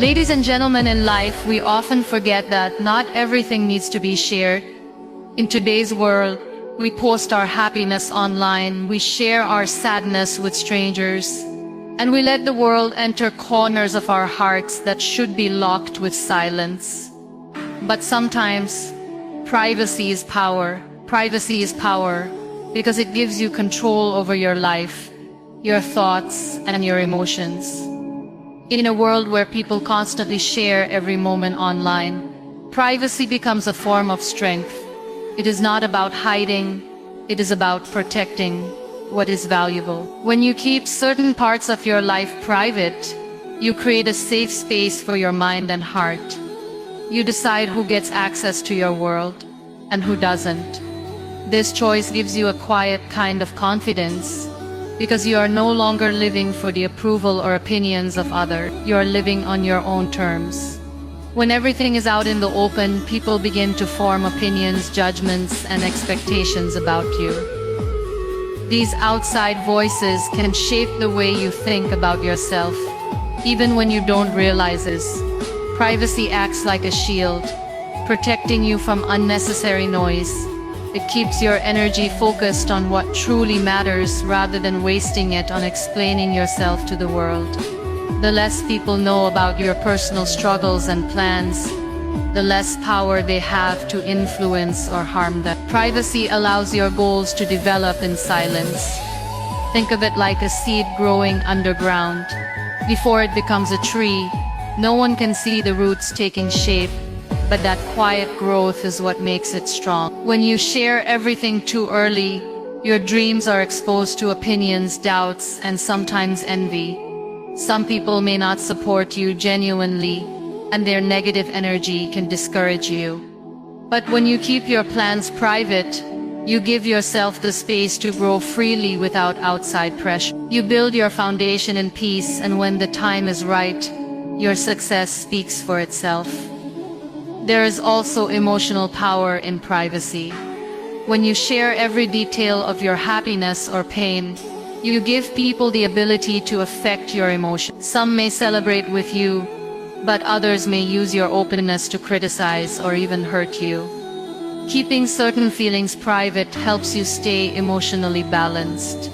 Ladies and gentlemen, in life, we often forget that not everything needs to be shared. In today's world, we post our happiness online, we share our sadness with strangers, and we let the world enter corners of our hearts that should be locked with silence. But sometimes, privacy is power. Privacy is power because it gives you control over your life, your thoughts, and your emotions. In a world where people constantly share every moment online, privacy becomes a form of strength. It is not about hiding, it is about protecting what is valuable. When you keep certain parts of your life private, you create a safe space for your mind and heart. You decide who gets access to your world and who doesn't. This choice gives you a quiet kind of confidence, because you are no longer living for the approval or opinions of others. You are living on your own terms. When everything is out in the open, people begin to form opinions, judgments, and expectations about you. These outside voices can shape the way you think about yourself, even when you don't realize it. Privacy acts like a shield, protecting you from unnecessary noise. It keeps your energy focused on what truly matters rather than wasting it on explaining yourself to the world. The less people know about your personal struggles and plans, the less power they have to influence or harm them. Privacy allows your goals to develop in silence. Think of it like a seed growing underground. Before it becomes a tree, no one can see the roots taking shape, but that quiet growth is what makes it strong. When you share everything too early, your dreams are exposed to opinions, doubts, and sometimes envy. Some people may not support you genuinely, and their negative energy can discourage you. But when you keep your plans private, you give yourself the space to grow freely without outside pressure. You build your foundation in peace, and when the time is right, your success speaks for itself. There is also emotional power in privacy. When you share every detail of your happiness or pain, you give people the ability to affect your emotions. Some may celebrate with you, but others may use your openness to criticize or even hurt you. Keeping certain feelings private helps you stay emotionally balanced.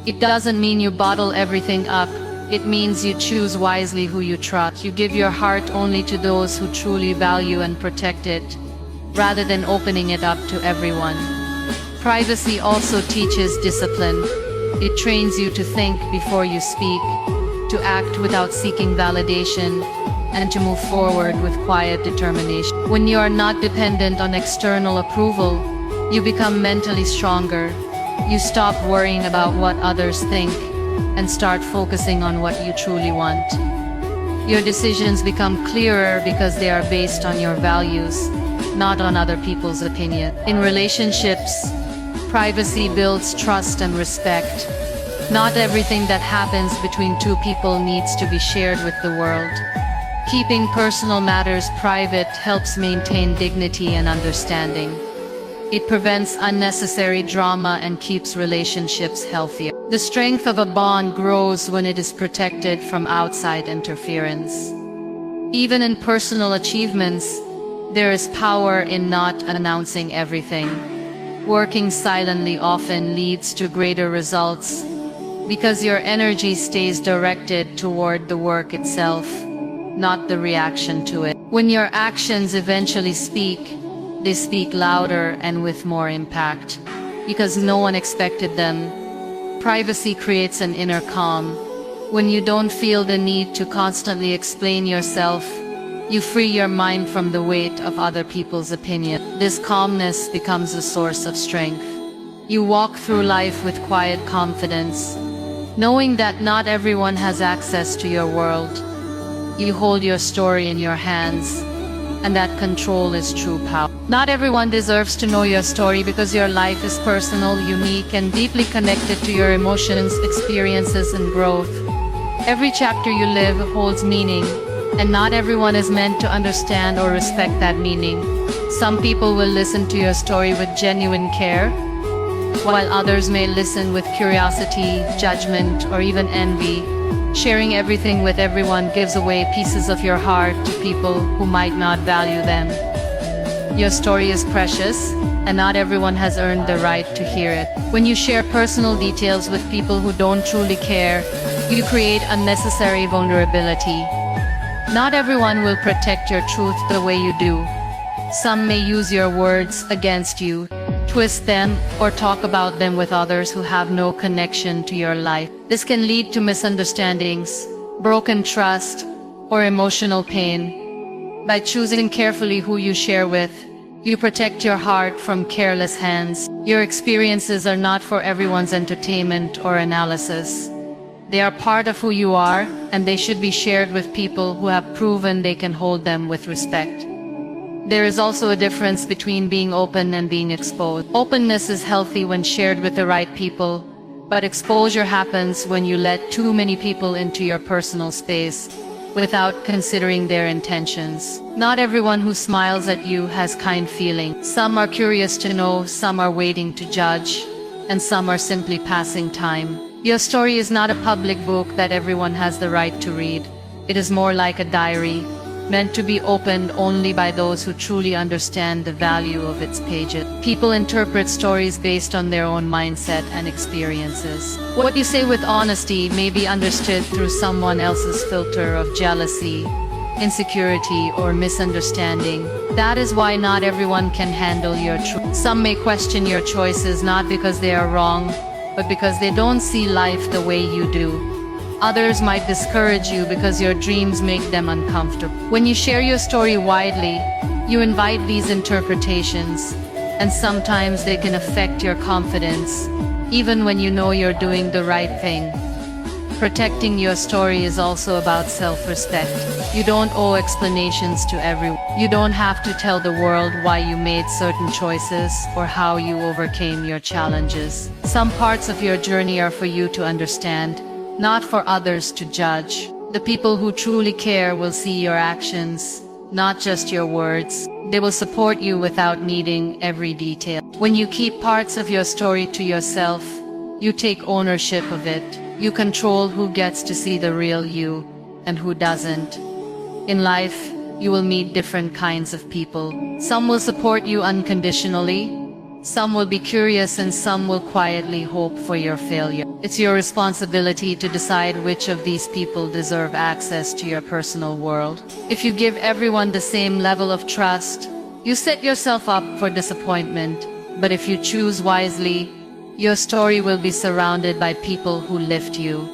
It doesn't mean you bottle everything up. It means you choose wisely who you trust. You give your heart only to those who truly value and protect it, rather than opening it up to everyone. Privacy also teaches discipline. It trains you to think before you speak, to act without seeking validation, and to move forward with quiet determination. When you are not dependent on external approval, you become mentally stronger. You stop worrying about what others think and start focusing on what you truly want. Your decisions become clearer because they are based on your values, not on other people's opinion. In relationships, privacy builds trust and respect. Not everything that happens between two people needs to be shared with the world. Keeping personal matters private helps maintain dignity and understanding. It prevents unnecessary drama and keeps relationships healthier. The strength of a bond grows when it is protected from outside interference. Even in personal achievements, there is power in not announcing everything. Working silently often leads to greater results because your energy stays directed toward the work itself, not the reaction to it. When your actions eventually speak, they speak louder and with more impact, because no one expected them. Privacy creates an inner calm. When you don't feel the need to constantly explain yourself, you free your mind from the weight of other people's opinion. This calmness becomes a source of strength. You walk through life with quiet confidence, knowing that not everyone has access to your world. You hold your story in your hands, and that control is true power. Not everyone deserves to know your story because your life is personal, unique, and deeply connected to your emotions, experiences, and growth. Every chapter you live holds meaning, and not everyone is meant to understand or respect that meaning. Some people will listen to your story with genuine care, while others may listen with curiosity, judgment, or even envy. Sharing everything with everyone gives away pieces of your heart to people who might not value them. Your story is precious, and not everyone has earned the right to hear it. When you share personal details with people who don't truly care, you create unnecessary vulnerability. Not everyone will protect your truth the way you do. Some may use your words against you, twist them, or talk about them with others who have no connection to your life. This can lead to misunderstandings, broken trust, or emotional pain. By choosing carefully who you share with, you protect your heart from careless hands. Your experiences are not for everyone's entertainment or analysis. They are part of who you are, and they should be shared with people who have proven they can hold them with respect. There is also a difference between being open and being exposed. Openness is healthy when shared with the right people, but exposure happens when you let too many people into your personal space without considering their intentions. Not everyone who smiles at you has kind feelings. Some are curious to know, some are waiting to judge, and some are simply passing time. Your story is not a public book that everyone has the right to read. It is more like a diary, meant to be opened only by those who truly understand the value of its pages. People interpret stories based on their own mindset and experiences. What you say with honesty may be understood through someone else's filter of jealousy, insecurity, or misunderstanding. That is why not everyone can handle your truth. Some may question your choices not because they are wrong, but because they don't see life the way you do. Others might discourage you because your dreams make them uncomfortable. When you share your story widely, you invite these interpretations, and sometimes they can affect your confidence, even when you know you're doing the right thing. Protecting your story is also about self-respect. You don't owe explanations to everyone. You don't have to tell the world why you made certain choices or how you overcame your challenges. Some parts of your journey are for you to understand, not for others to judge. The people who truly care will see your actions, not just your words. They will support you without needing every detail. When you keep parts of your story to yourself, you take ownership of it. You control who gets to see the real you and who doesn't. In life, you will meet different kinds of people. Some will support you unconditionally, some will be curious, and some will quietly hope for your failure. It's your responsibility to decide which of these people deserve access to your personal world. If you give everyone the same level of trust, you set yourself up for disappointment. But if you choose wisely, your story will be surrounded by people who lift you,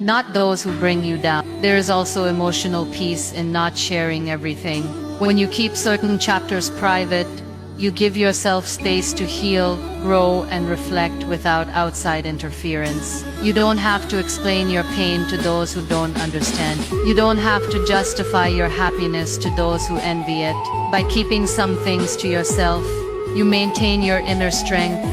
not those who bring you down. There is also emotional peace in not sharing everything. When you keep certain chapters private, you give yourself space to heal, grow, and reflect without outside interference. You don't have to explain your pain to those who don't understand. You don't have to justify your happiness to those who envy it. By keeping some things to yourself, you maintain your inner strength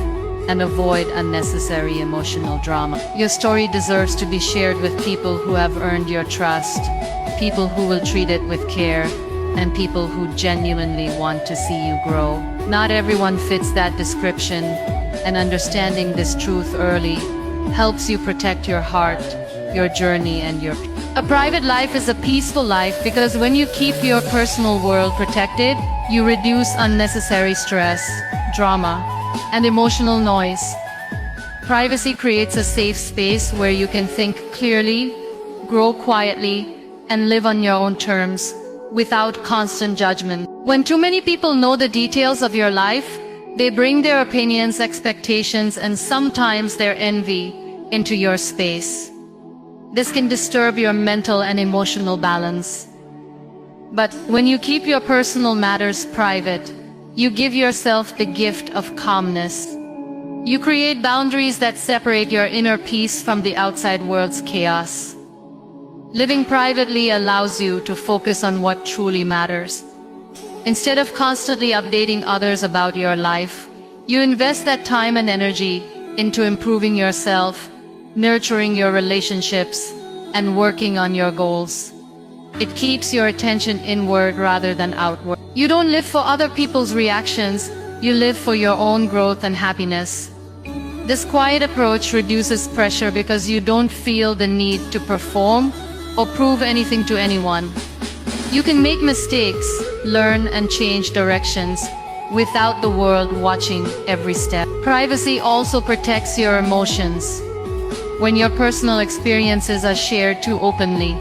and avoid unnecessary emotional drama. Your story deserves to be shared with people who have earned your trust, people who will treat it with care, and people who genuinely want to see you grow. Not everyone fits that description, and understanding this truth early helps you protect your heart, your journey, and your... A private life is a peaceful life because when you keep your personal world protected, you reduce unnecessary stress, drama, and emotional noise. Privacy creates a safe space where you can think clearly, grow quietly, and live on your own terms, without constant judgment. When too many people know the details of your life, they bring their opinions, expectations, and sometimes their envy into your space. This can disturb your mental and emotional balance. But when you keep your personal matters private, you give yourself the gift of calmness. You create boundaries that separate your inner peace from the outside world's chaos. Living privately allows you to focus on what truly matters. Instead of constantly updating others about your life, you invest that time and energy into improving yourself, nurturing your relationships, and working on your goals. It keeps your attention inward rather than outward. You don't live for other people's reactions, you live for your own growth and happiness. This quiet approach reduces pressure because you don't feel the need to perform or prove anything to anyone. You can make mistakes, learn and change directions without the world watching every step. Privacy also protects your emotions. When your personal experiences are shared too openly,